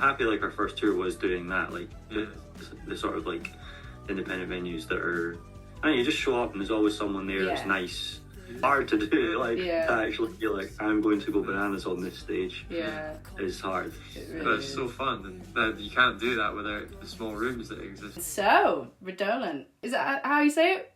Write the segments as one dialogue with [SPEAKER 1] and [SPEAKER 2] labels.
[SPEAKER 1] happy like our first tour was doing that, like the sort of like independent venues that are, I mean, you just show up and there's always someone there that's nice. Hard to do, like to actually feel like I'm going to go bananas on this stage. It's hard.
[SPEAKER 2] But it's so fun, and you can't do that without the small rooms that exist.
[SPEAKER 3] So, REDOLENT. Is that how you say it?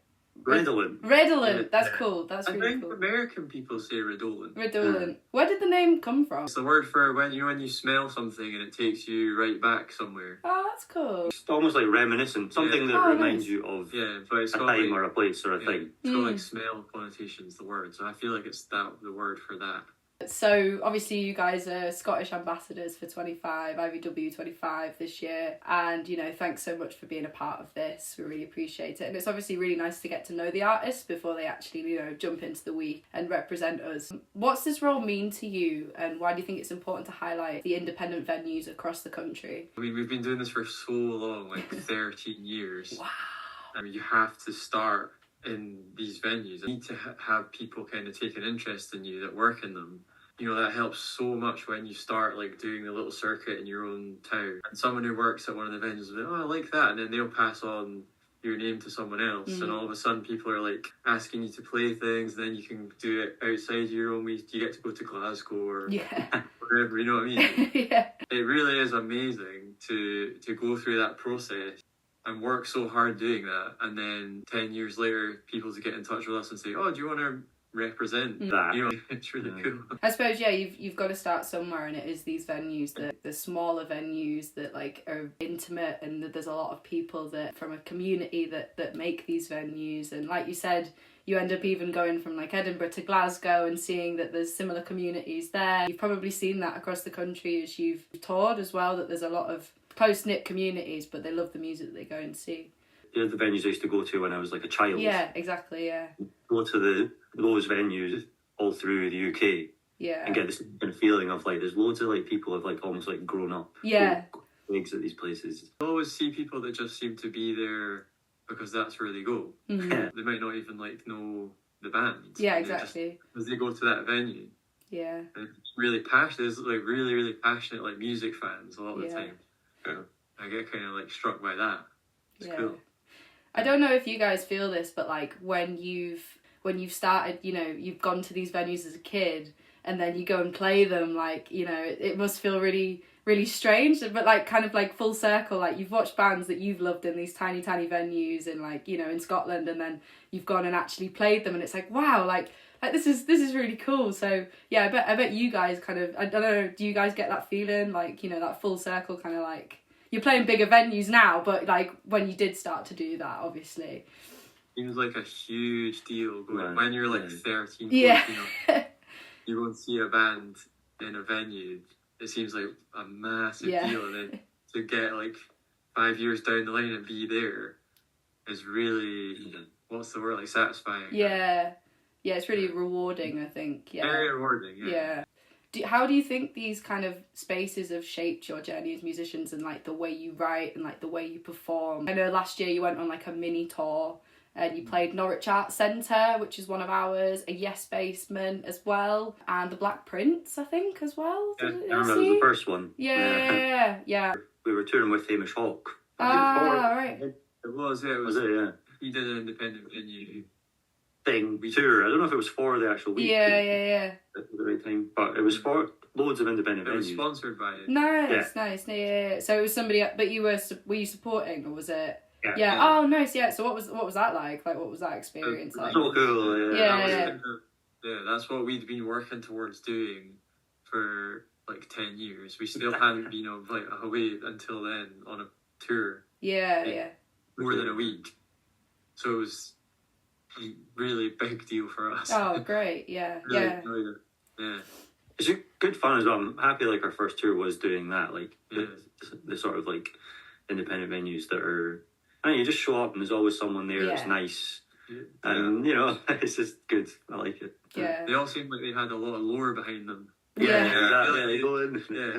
[SPEAKER 1] REDOLENT.
[SPEAKER 3] REDOLENT. That's cool. That's really
[SPEAKER 2] I
[SPEAKER 3] cool.
[SPEAKER 2] think American people say redolent.
[SPEAKER 3] REDOLENT. Where did the name come from?
[SPEAKER 2] It's the word for when you smell something and it takes you right back somewhere.
[SPEAKER 3] Oh, that's cool.
[SPEAKER 1] It's almost like reminiscent, something that reminds you of
[SPEAKER 2] but it's
[SPEAKER 1] a
[SPEAKER 2] got
[SPEAKER 1] time
[SPEAKER 2] like,
[SPEAKER 1] or a place or a thing.
[SPEAKER 2] It's got like smell connotations, the word. So I feel like it's the word for that.
[SPEAKER 3] So obviously you guys are Scottish ambassadors for 25, IVW 25 this year, and you know, thanks so much for being a part of this. We really appreciate it, and it's obviously really nice to get to know the artists before they actually, you know, jump into the week and represent us. What's this role mean to you, and why do you think it's important to highlight the independent venues across the country?
[SPEAKER 2] I mean, we've been doing this for so long, like 13 years.
[SPEAKER 3] Wow.
[SPEAKER 2] I mean, you have to start in these venues. You need to have people kind of take an interest in you that work in them. You know, that helps so much when you start like doing the little circuit in your own town. And someone who works at one of the venues will be, oh, I like that. And then they'll pass on your name to someone else. And all of a sudden people are like asking you to play things. And then you can do it outside your own week. You get to go to Glasgow or wherever, you know what I mean? It really is amazing to go through that process and work so hard doing that. And then 10 years later, people to get in touch with us and say, oh, do you want to represent that? You know, it's really cool.
[SPEAKER 3] I suppose you've got to start somewhere, and it is these venues, the smaller venues that like are intimate, and that there's a lot of people that from a community that make these venues. And like you said, you end up even going from like Edinburgh to Glasgow and seeing that there's similar communities there. You've probably seen that across the country as you've toured as well, that there's a lot of close-knit communities, but they love the music that they go and see.
[SPEAKER 1] You know, the venues I used to go to when I was like a child.
[SPEAKER 3] Yeah, exactly,
[SPEAKER 1] Go to those venues all through the UK. And get this kind of feeling of like there's loads of like people have like almost like grown up. Gigs at these places.
[SPEAKER 2] I always see people that just seem to be there because that's where they go. They might not even like know the band.
[SPEAKER 3] Yeah, exactly.
[SPEAKER 2] Because they go to that venue.
[SPEAKER 3] Yeah.
[SPEAKER 2] And it's really passionate. There's like really, really passionate like music fans a lot of the time. I get kind of like struck by that. It's cool.
[SPEAKER 3] I don't know if you guys feel this, but like when you've started, you know, you've gone to these venues as a kid and then you go and play them, like, you know, it must feel really, really strange, but like kind of like full circle, like you've watched bands that you've loved in these tiny venues and like, you know, in Scotland, and then you've gone and actually played them and it's like, wow, like this is really cool. So yeah, I bet you guys kind of, I don't know, do you guys get that feeling, like, you know, that full circle kind of like, you're playing bigger venues now, but like when you did start to do that, obviously.
[SPEAKER 2] It was like a huge deal when you're like 13, 14, you go and see a band in a venue. It seems like a massive deal, and then to get like 5 years down the line and be there is really, what's the word, like satisfying.
[SPEAKER 3] Yeah, it's really rewarding, I think.
[SPEAKER 2] Very rewarding.
[SPEAKER 3] How do you think these kind of spaces have shaped your journey as musicians, and like the way you write and like the way you perform? I know last year you went on like a mini tour and you played Norwich Arts Centre, which is one of ours, a Yes Basement as well, and the Black Prince, I think, as well.
[SPEAKER 1] I remember it was the first one.
[SPEAKER 3] Yeah.
[SPEAKER 1] We were touring with Hamish Hawk.
[SPEAKER 3] Right.
[SPEAKER 2] It was, yeah. He did an independent venue
[SPEAKER 1] thing tour. I don't know if it was for the actual week.
[SPEAKER 3] Yeah.
[SPEAKER 1] At the right time, but it was for loads of independent venues.
[SPEAKER 2] It was sponsored by it.
[SPEAKER 3] Nice. Yeah. So it was somebody, but were you supporting, or was it?
[SPEAKER 1] Yeah.
[SPEAKER 3] Oh, nice. Yeah. So what was that like? Like, what was that experience like?
[SPEAKER 1] So cool.
[SPEAKER 3] Yeah.
[SPEAKER 2] That's what we'd been working towards doing for like 10 years. We still hadn't been like away until then on a tour.
[SPEAKER 3] Yeah.
[SPEAKER 2] More than a week. So it was a really big deal for us.
[SPEAKER 3] Oh, great. Yeah.
[SPEAKER 2] Really enjoyed it. Yeah.
[SPEAKER 1] It's good fun as well. I'm happy like our first tour was doing that, like the sort of like independent venues that are, I mean, you just show up and there's always someone there that's nice. And, you know, it's just good. I like it.
[SPEAKER 3] Yeah.
[SPEAKER 2] They all seem like they had a lot of lore behind them.
[SPEAKER 1] I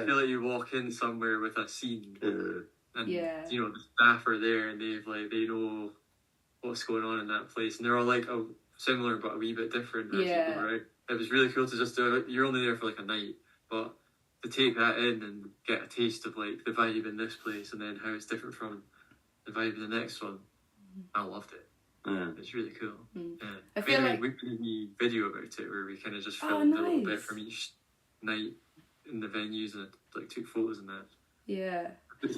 [SPEAKER 2] feel like you walk in somewhere with a scene and, you know, the staff are there and they know what's going on in that place. And they're all like similar but a wee bit different. Right? It was really cool to just do it. You're only there for like a night, but to take that in and get a taste of like the vibe in this place and then how it's different from the vibe in the next one. I loved it.
[SPEAKER 1] Yeah.
[SPEAKER 2] It's really cool. Yeah.
[SPEAKER 3] I feel like
[SPEAKER 2] we made a video about it where we kind of just filmed a little bit from each night in the venues and like took photos and that.
[SPEAKER 3] Yeah.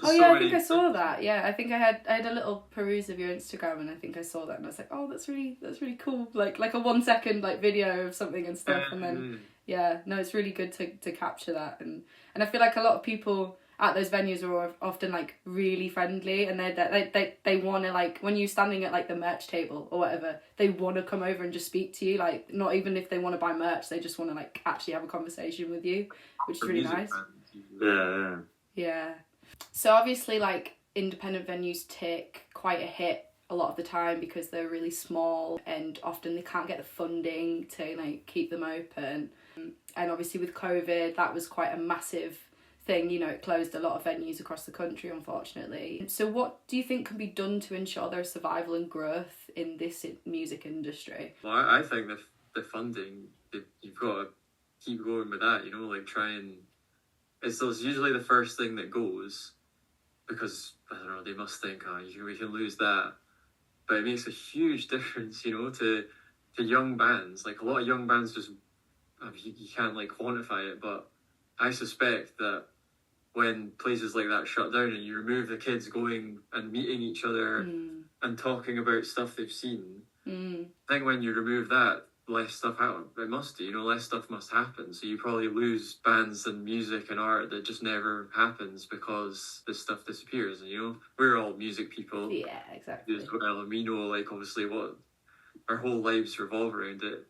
[SPEAKER 2] Oh
[SPEAKER 3] yeah, I think I saw that. Yeah, I think I had a little peruse of your Instagram, and I think I saw that, and I was like, oh, that's really cool. Like a 1 second like video of something and stuff, and then it's really good to capture that, and I feel like a lot of people at those venues are often like really friendly, and they want to, like, when you're standing at like the merch table or whatever, they want to come over and just speak to you, like not even if they want to buy merch, they just want to like actually have a conversation with you, which is really nice. Yeah. So obviously, like, independent venues take quite a hit a lot of the time because they're really small and often they can't get the funding to like keep them open. And obviously with COVID, that was quite a massive thing. You know, it closed a lot of venues across the country, unfortunately. So what do you think can be done to ensure their survival and growth in this music industry?
[SPEAKER 2] Well, I think the funding, you've got to keep going with that, you know, like try and... It's usually the first thing that goes because, I don't know, they must think, we can lose that. But it makes a huge difference, you know, to young bands. Like, a lot of young bands just, you can't, like, quantify it, but I suspect that when places like that shut down and you remove the kids going and meeting each other and talking about stuff they've seen, I think when you remove that, less stuff happen. It must do, you know, less stuff must happen. So you probably lose bands and music and art that just never happens because this stuff disappears. And, you know, we're all music people.
[SPEAKER 3] Yeah, exactly.
[SPEAKER 2] As well, and we know, like, obviously what our whole lives revolve around it.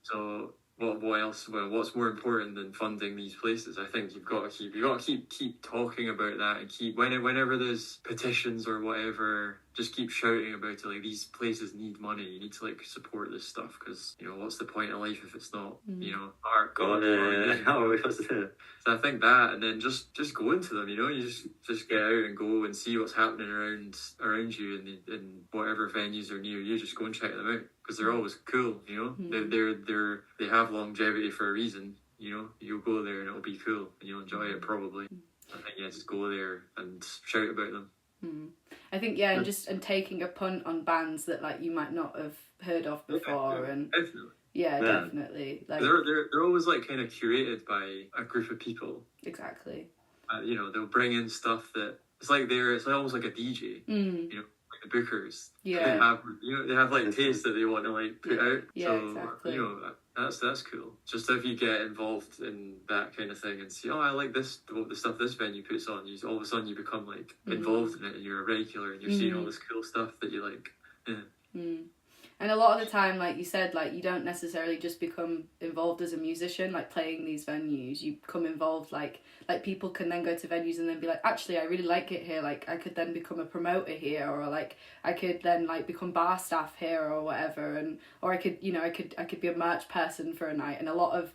[SPEAKER 2] So what else? Well, what's more important than funding these places? I think you've got to keep talking about that and keep whenever there's petitions or whatever, just keep shouting about it. Like, these places need money. You need to like support this stuff because, you know, what's the point of life if it's not you know, art? So I think that, and then just go into them. You know, you just get out and go and see what's happening around you in whatever venues are near you. Just go and check them out because they're always cool. You know, they have longevity for a reason. You know, you'll go there and it'll be cool and you'll enjoy it probably. I think just go there and shout about them.
[SPEAKER 3] I think and taking a punt on bands that like you might not have heard of before, and
[SPEAKER 2] definitely.
[SPEAKER 3] Yeah, definitely. Like
[SPEAKER 2] they're always like kind of curated by a group of people.
[SPEAKER 3] Exactly.
[SPEAKER 2] You know, they'll bring in stuff that it's almost like a DJ. You know, like the bookers.
[SPEAKER 3] Yeah.
[SPEAKER 2] They have like taste that they want to like put out.
[SPEAKER 3] Yeah,
[SPEAKER 2] so,
[SPEAKER 3] exactly.
[SPEAKER 2] You know, that's cool. Just if you get involved in that kind of thing and see, I like the stuff this venue puts on, you all of a sudden you become like involved in it and you're a regular and you're seeing all this cool stuff that you like. Yeah.
[SPEAKER 3] And a lot of the time, like you said, like you don't necessarily just become involved as a musician, like playing these venues. You become involved, like people can then go to venues and then be like, actually, I really like it here. Like I could then become a promoter here, or like I could then like become bar staff here or whatever, or I could be a merch person for a night. And a lot of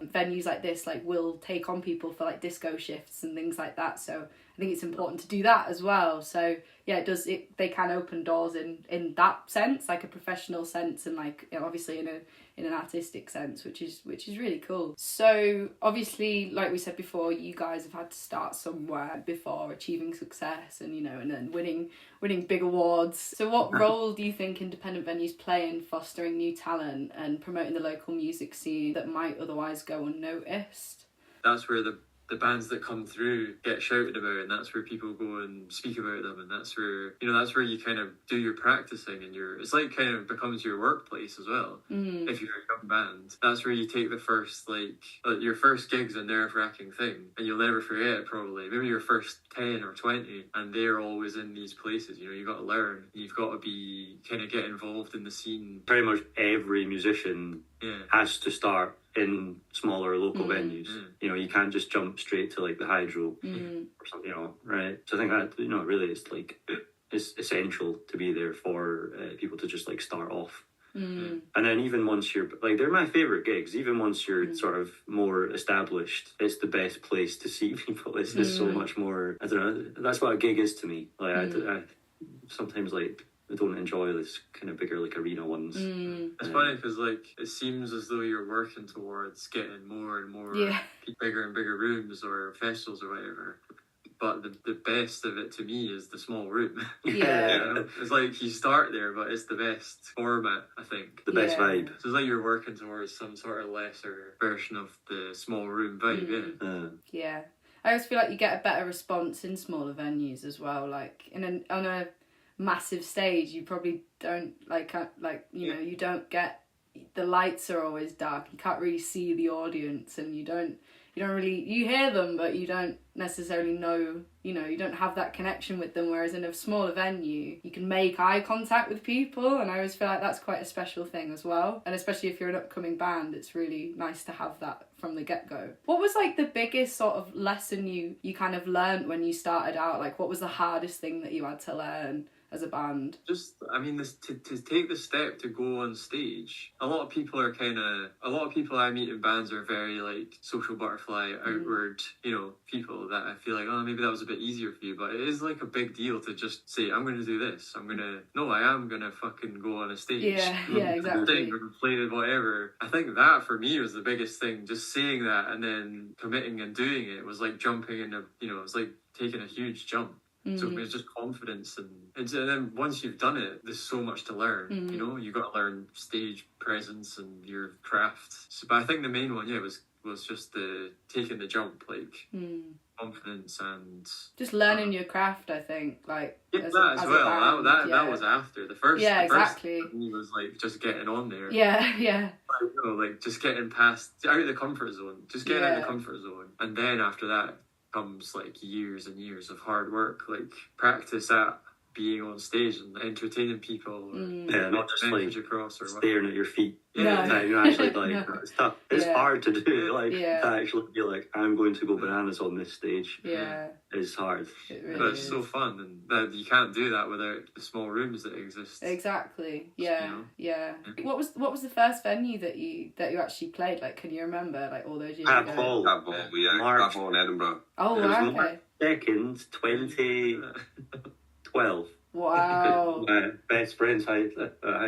[SPEAKER 3] venues like this like will take on people for like disco shifts and things like that. So I think it's important to do that as well. So yeah, they can open doors in that sense, like a professional sense, and like, you know, obviously in an artistic sense, which is really cool. So obviously, like we said before, you guys have had to start somewhere before achieving success and, you know, and then winning big awards. So what role do you think independent venues play in fostering new talent and promoting the local music scene that might otherwise go unnoticed?
[SPEAKER 2] That's where the bands that come through get shouted about, and that's where people go and speak about them, and that's where you kind of do your practicing, and it's like kind of becomes your workplace as well. If you're a young band, that's where you take the first your first gig's a nerve-wracking thing, and you'll never forget it probably. Maybe your first 10 or 20, and they're always in these places. You know, you've got to learn, you've got to be kind of get involved in the scene.
[SPEAKER 1] Pretty much every musician has to start in smaller local venues. You know, you can't just jump straight to like the Hydro or something, you know, right? So I think that, you know, really it's essential to be there for people to just like start off. And then even once you're like, they're my favorite gigs, even once you're sort of more established, it's the best place to see people. It's just so much more, I don't know, that's what a gig is to me. Like I sometimes like don't enjoy this kind of bigger like arena ones.
[SPEAKER 2] It's funny because like it seems as though you're working towards getting more and more bigger and bigger rooms or festivals or whatever. But the best of it to me is the small room.
[SPEAKER 3] Yeah.
[SPEAKER 2] It's like you start there, but it's the best format, I think.
[SPEAKER 1] The best vibe.
[SPEAKER 2] So it's like you're working towards some sort of lesser version of the small room vibe,
[SPEAKER 3] Yeah. I always feel like you get a better response in smaller venues as well. Like on a massive stage, you probably don't you don't get, the lights are always dark. You can't really see the audience, and you don't really, you hear them, but you don't necessarily know, you don't have that connection with them. Whereas in a smaller venue, you can make eye contact with people, and I always feel like that's quite a special thing as well. And especially if you're an upcoming band, it's really nice to have that from the get-go. What was like the biggest sort of lesson you kind of learned when you started out? Like, what was the hardest thing that you had to learn as a band?
[SPEAKER 2] Just, I mean, to take the step to go on stage. A lot of people I meet in bands are very like social butterfly, outward, people that I feel like, oh, maybe that was a bit easier for you. But it is like a big deal to just say, I'm going to do this. I am going to fucking go on a stage.
[SPEAKER 3] Yeah, exactly.
[SPEAKER 2] Sing or play whatever. I think that for me was the biggest thing. Just saying that and then committing and doing it was like jumping into, it was like taking a huge jump. So it was just confidence, and then once you've done it, there's so much to learn. You've got to learn stage presence and your craft. So, but I think the main one, was just the taking the jump, like confidence and
[SPEAKER 3] just learning your craft. I think that
[SPEAKER 2] was after the first.
[SPEAKER 3] Yeah,
[SPEAKER 2] the
[SPEAKER 3] exactly.
[SPEAKER 2] First was like just getting on there.
[SPEAKER 3] Yeah.
[SPEAKER 2] Like just getting past out of the comfort zone, out of the comfort zone, and then after that comes like years and years of hard work, like practice at being on stage and entertaining people.
[SPEAKER 1] Not just like staring at your feet.
[SPEAKER 2] Actually,
[SPEAKER 1] like it's tough. It's hard to do. Like to actually be like, I'm going to go bananas on this stage.
[SPEAKER 3] Yeah,
[SPEAKER 1] it's hard.
[SPEAKER 3] It really
[SPEAKER 2] but it's so fun, and that you can't do that without the small rooms that exist.
[SPEAKER 3] Exactly. Yeah. What was the first venue that you actually played? Like, can you remember like all those years ago?
[SPEAKER 4] March in Edinburgh.
[SPEAKER 3] Oh, wow, okay.
[SPEAKER 1] March 2nd, 2012.
[SPEAKER 3] Wow.
[SPEAKER 1] My best friend's high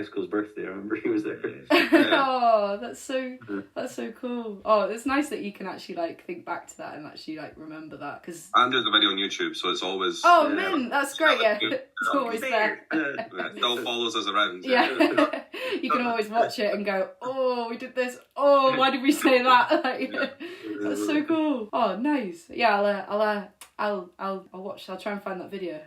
[SPEAKER 1] school's birthday. I remember he was there.
[SPEAKER 3] Oh, that's so cool. Oh, it's nice that you can actually like think back to that and actually like remember that, because
[SPEAKER 4] there's a video on YouTube, so it's always
[SPEAKER 3] that's great. Yeah, it's always there.
[SPEAKER 4] It all follows us around.
[SPEAKER 3] Yeah. You can always watch it and go, oh, we did this. Oh, why did we say that? Like, that's so cool. Oh, nice. Yeah, I'll watch. I'll try and find that video.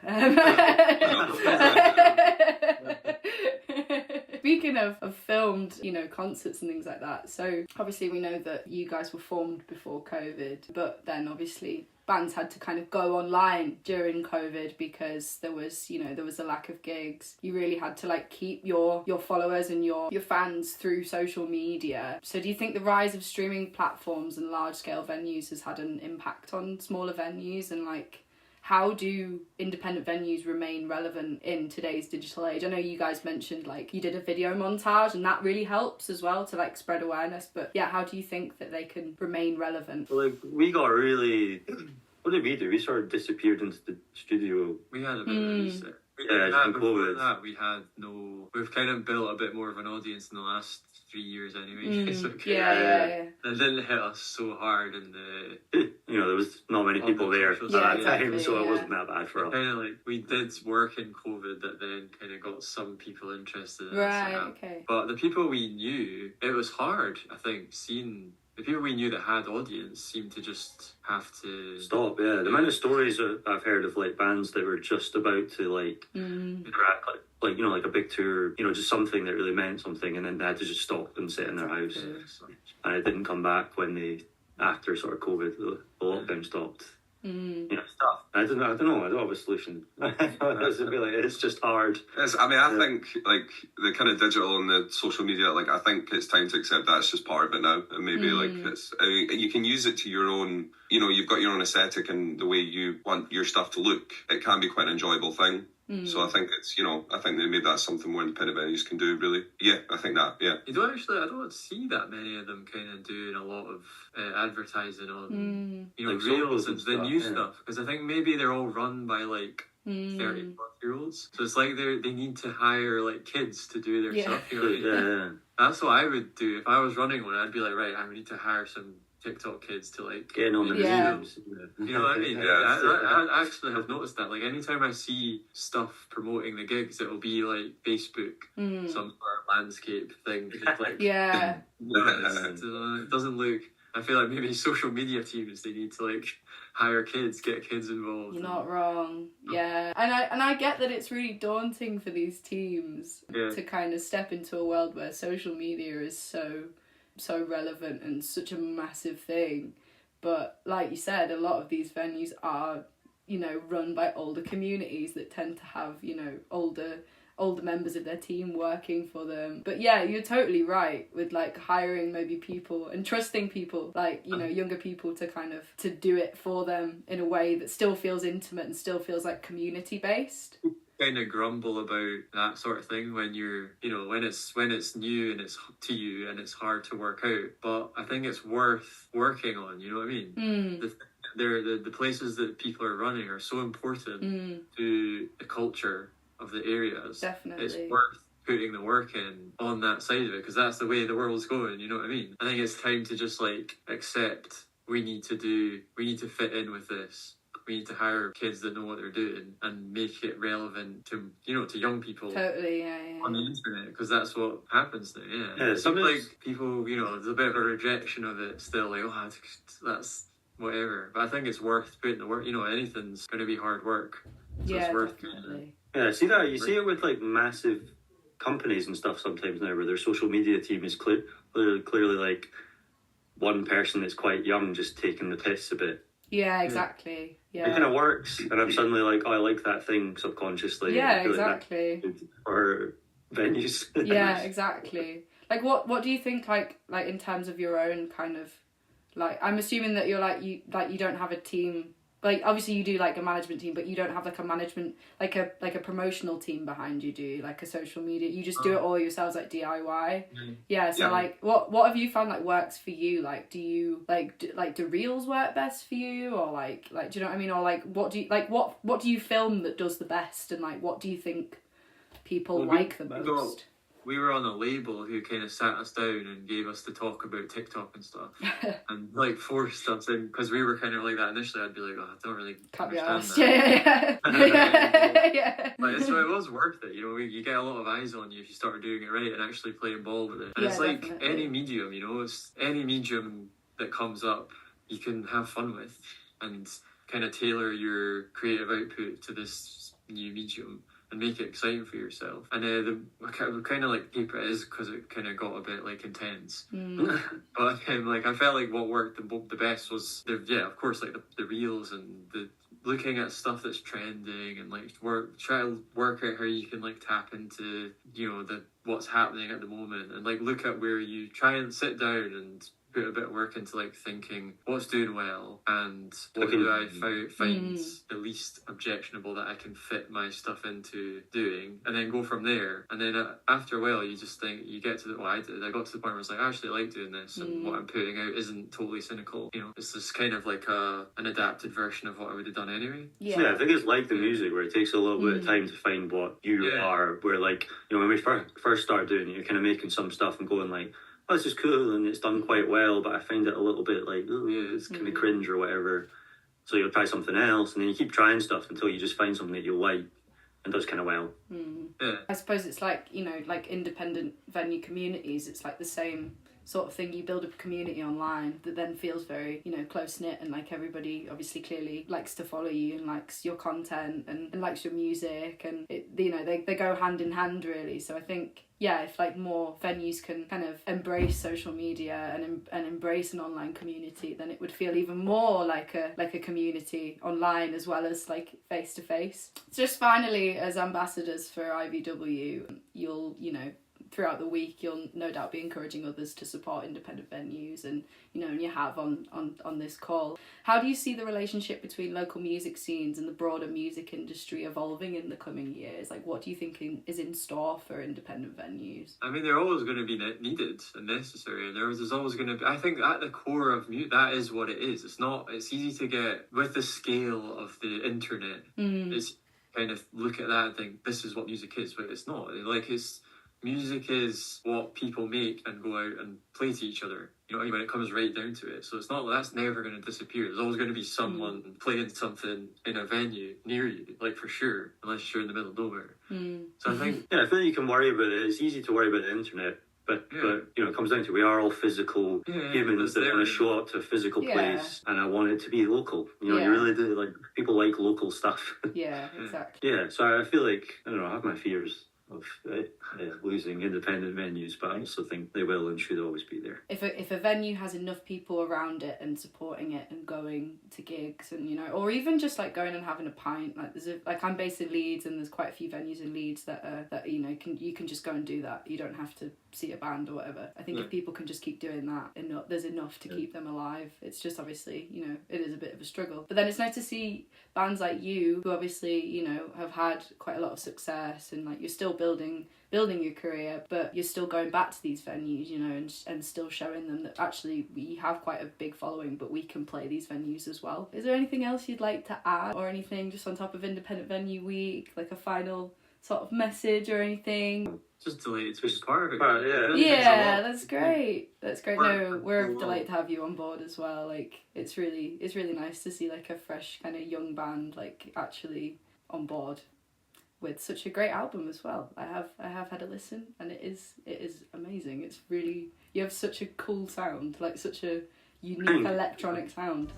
[SPEAKER 3] Speaking of filmed, concerts and things like that. So obviously we know that you guys were formed before COVID, but then obviously bands had to kind of go online during COVID because there was a lack of gigs. You really had to like keep your followers and your fans through social media. So do you think the rise of streaming platforms and large scale venues has had an impact on smaller venues, and like how do independent venues remain relevant in today's digital age? I know you guys mentioned like you did a video montage and that really helps as well to like spread awareness, but yeah, how do you think that they can remain relevant?
[SPEAKER 1] Like we got really, what did we do? We sort of disappeared into the studio.
[SPEAKER 2] We had a bit of a reset.
[SPEAKER 1] COVID.
[SPEAKER 2] We've kind of built a bit more of an audience in the last 3 years anyway.
[SPEAKER 3] Yeah.
[SPEAKER 2] It didn't hit us so hard in the...
[SPEAKER 1] there was not many people there at that time, so it wasn't that bad for us.
[SPEAKER 2] Kind of like, we did work in COVID that then kind of got some people interested in
[SPEAKER 3] Right, okay.
[SPEAKER 2] But the people we knew, it was hard, I think, seeing... The people we knew that had audience seemed to just have to
[SPEAKER 1] stop. Yeah, the amount of stories that I've heard of like bands that were just about to like interact, like a big tour, just something that really meant something, and then they had to just stop and sit in their house, and it didn't come back when after sort of COVID, the lockdown stopped. Stuff. I don't know. I don't have a solution. It's just hard.
[SPEAKER 4] I think like the kind of digital and the social media, like I think it's time to accept that's just part of it now, and maybe like it's you can use it to your own. You've got your own aesthetic and the way you want your stuff to look. It can be quite an enjoyable thing. So I think it's, I think that maybe that's something more independent venues can do, really. Yeah, I think that, yeah.
[SPEAKER 2] I don't see that many of them kind of doing a lot of advertising on,
[SPEAKER 1] like
[SPEAKER 2] reels and the new stuff. Because I think maybe they're all run by, like, 30-plus-year-olds. So it's like they need to hire like kids to do their stuff. You know what I mean?
[SPEAKER 1] Yeah.
[SPEAKER 2] That's what I would do if I was running one. I'd be like, right, I need to hire some TikTok kids to like
[SPEAKER 1] getting on the
[SPEAKER 2] videos. You know what I mean?
[SPEAKER 4] Yeah.
[SPEAKER 2] I actually have noticed that. Like anytime I see stuff promoting the gigs, it'll be like Facebook, some sort of landscape thing. It's like, it doesn't look. I feel like maybe social media teams, they need to like hire kids, get kids involved.
[SPEAKER 3] You're not wrong. Yeah. And I get that it's really daunting for these teams to kind of step into a world where social media is so relevant and such a massive thing. But like you said, a lot of these venues are, you know, run by older communities that tend to have, you know, older members of their team working for them. But yeah, you're totally right with like hiring maybe people and trusting people, like, you know, younger people to kind of to do it for them in a way that still feels intimate and still feels like community based.
[SPEAKER 2] Kind of grumble about that sort of thing when you're, you know, when it's new and it's to you and it's hard to work out. But I think it's worth working on. You know what I mean? The places that people are running are so important to the culture of the areas.
[SPEAKER 3] Definitely.
[SPEAKER 2] It's worth putting the work in on that side of it, because that's the way the world's going. You know what I mean? I think it's time to just like accept we need to fit in with this. We need to hire kids that know what they're doing and make it relevant to, you know, to young people.
[SPEAKER 3] Totally, yeah.
[SPEAKER 2] On the internet, because that's what happens now. Yeah,
[SPEAKER 1] Yeah,
[SPEAKER 2] something like people, you know, there's a bit of a rejection of it still. Like, oh, that's whatever. But I think it's worth putting the work. You know, anything's going to be hard work. So it's worth
[SPEAKER 3] definitely.
[SPEAKER 1] Yeah, see that? You see it with like massive companies and stuff sometimes now, where their social media team is clearly like one person that's quite young just taking the piss a bit.
[SPEAKER 3] Yeah, exactly. Yeah.
[SPEAKER 1] It kind of works, and I'm suddenly like, oh, I like that thing subconsciously.
[SPEAKER 3] Yeah, exactly.
[SPEAKER 1] For venues.
[SPEAKER 3] Yeah, exactly. Like, what do you think? Like in terms of your own kind of, like, I'm assuming that you're you don't have a team. Like, obviously you do like a management team, but you don't have like a management, like a promotional team behind you, do you? Like a social media, you just do it all yourselves, like DIY. Yeah. So like, what have you found like works for you? Like, do you do reels work best for you, or like do you know what I mean? Or like, what do you film that does the best, and like, what do you think people like the most?
[SPEAKER 2] We were on a label who kind of sat us down and gave us to talk about TikTok and stuff, and like forced us in, because we were kind of like that initially. I'd be like, oh, I don't really understand that. Yeah. But so it was worth it, you know. You get a lot of eyes on you if you start doing it right and actually playing ball with it. And it's like any medium, you know. It's any medium that comes up, you can have fun with and kind of tailor your creative output to this new medium and make it exciting for yourself. And the kind of like keep it is, because it kind of got a bit like intense. But like I felt like what worked the best was of course like the reels and the looking at stuff that's trending and like try to work out how you can like tap into, you know, what's happening at the moment, and like look at where you try and sit down and put a bit of work into like thinking what's doing well and what do I find the least objectionable that I can fit my stuff into doing, and then go from there. And then after a while you just think, you get to I got to the point where I was like, I actually like doing this, and what I'm putting out isn't totally cynical, you know. It's just kind of like an adapted version of what I would have done anyway.
[SPEAKER 1] Yeah, I think it's like the music, where it takes a little bit of time to find what you are, where like, you know, when we first started doing it, you're kind of making some stuff and going like, oh, this is cool and it's done quite well, but I find it a little bit like, oh yeah, it's kind of cringe or whatever. So you'll try something else, and then you keep trying stuff until you just find something that you like and does kind of well.
[SPEAKER 2] Yeah.
[SPEAKER 3] I suppose it's like, you know, like independent venue communities, it's like the same sort of thing. You build a community online that then feels very, you know, close-knit, and like everybody obviously clearly likes to follow you and likes your content and likes your music, and it, you know, they go hand in hand really. So I think, yeah, if like more venues can kind of embrace social media and embrace an online community, then it would feel even more like a community online as well as like face to face. Just finally, as ambassadors for IVW, you'll, you know, throughout the week you'll no doubt be encouraging others to support independent venues, and you know, and you have on this call. How do you see the relationship between local music scenes and the broader music industry evolving in the coming years? Like, what do you think is in store for independent venues?
[SPEAKER 2] I mean, they're always going to be needed and necessary, and there's always going to be, I think at the core of music, that is what it is. It's easy to get, with the scale of the internet, it's kind of look at that and think this is what music is, but it's not. Like, music is what people make and go out and play to each other. You know what I mean? When it comes right down to it. So it's not, that's never going to disappear. There's always going to be someone playing something in a venue near you, like, for sure, unless you're in the middle of nowhere. So I think...
[SPEAKER 1] Yeah, I feel like you can worry about it. It's easy to worry about the internet. But you know, it comes down to, we are all physical humans that want to show up to a physical place, and I want it to be local. You know, you really do, like, people like local stuff.
[SPEAKER 3] Yeah, exactly.
[SPEAKER 1] Yeah, so I feel like, I don't know, I have my fears of losing independent venues, but I also think they will and should always be there.
[SPEAKER 3] If a venue has enough people around it and supporting it and going to gigs, and, you know, or even just like going and having a pint, like I'm based in Leeds, and there's quite a few venues in Leeds that you know, you can just go and do that. You don't have to see a band or whatever. I think if people can just keep doing that, there's enough to keep them alive. It's just, obviously, you know, it is a bit of a struggle. But then it's nice to see bands like you, who obviously, you know, have had quite a lot of success, and like, you're still building your career, but you're still going back to these venues, you know, and still showing them that actually we have quite a big following, but we can play these venues as well. Is there anything else you'd like to add, or anything just on top of Independent Venue Week, like a final sort of message or anything?
[SPEAKER 2] Just delighted to be part of it.
[SPEAKER 3] Yeah, that's great. That's great. No, we're delighted to have you on board as well. Like, it's really nice to see like a fresh kind of young band like actually on board with such a great album as well. I have had a listen, and it is amazing. It's really, you have such a cool sound, like such a unique electronic sound.